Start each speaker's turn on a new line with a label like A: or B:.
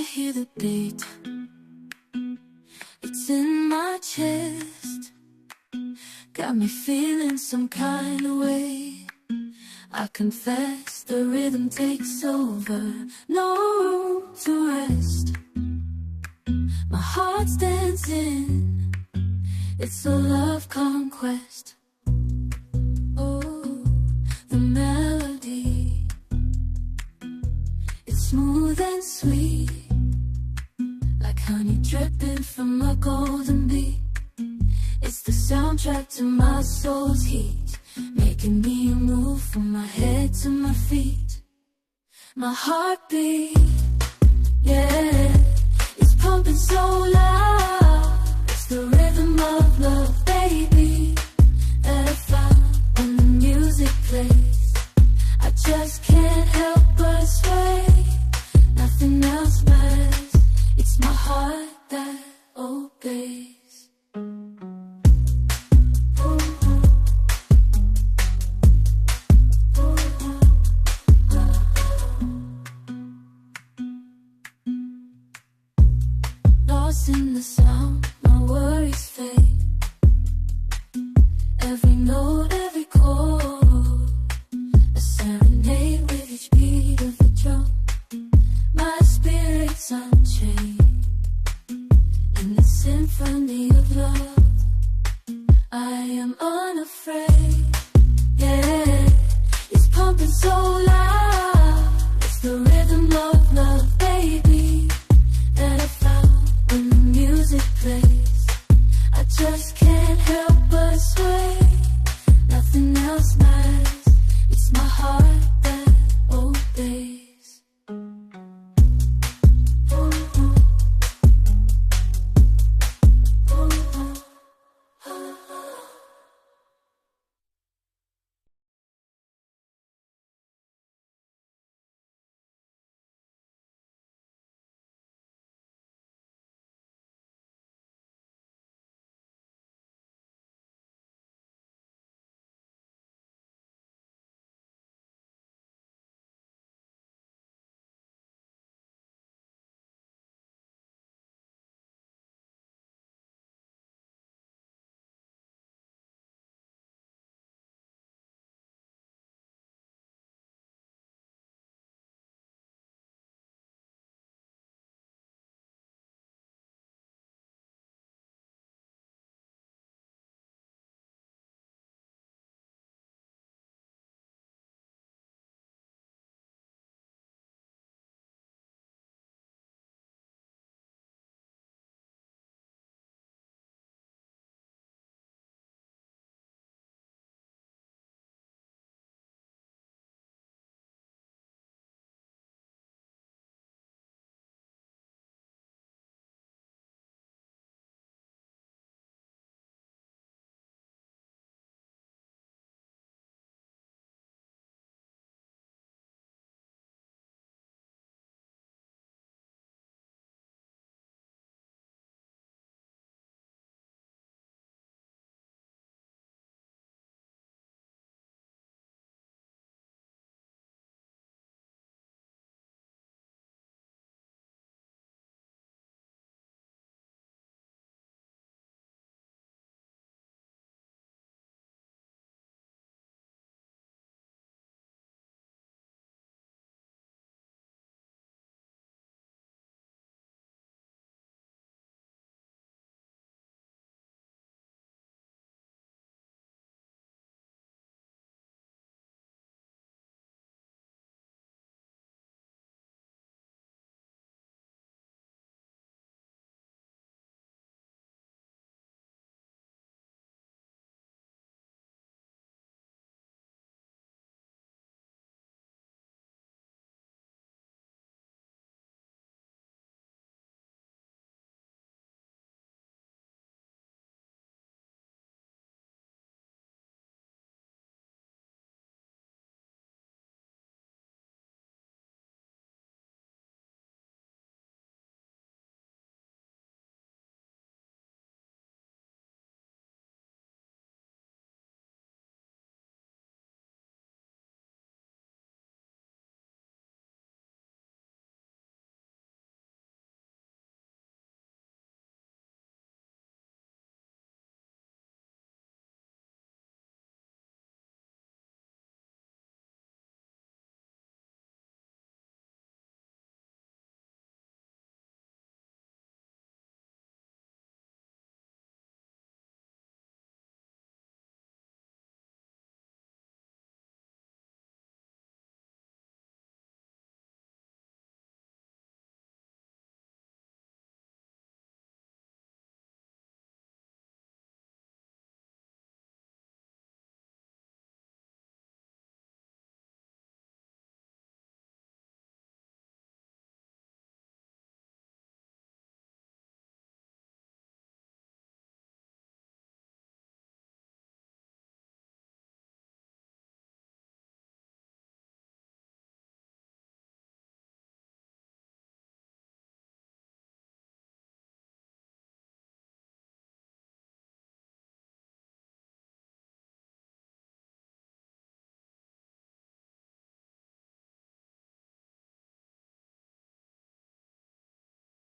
A: hear the beat, it's in my chest, got me feeling some kind of way. I confess the rhythm takes over, no room to rest. My heart's dancing, it's a love conquest. Oh, the melody, it's smooth and sweet, like honey dripping from a golden bee. It's the soundtrack to my soul's heat, making me move from my head to my feet. My heartbeat, yeah, it's pumping so loud. It's the rhythm of love, baby, that I found when the music plays. I just can't help but sway, nothing else matters. It's my heart that obeys. Lost in the sound, my worries fade.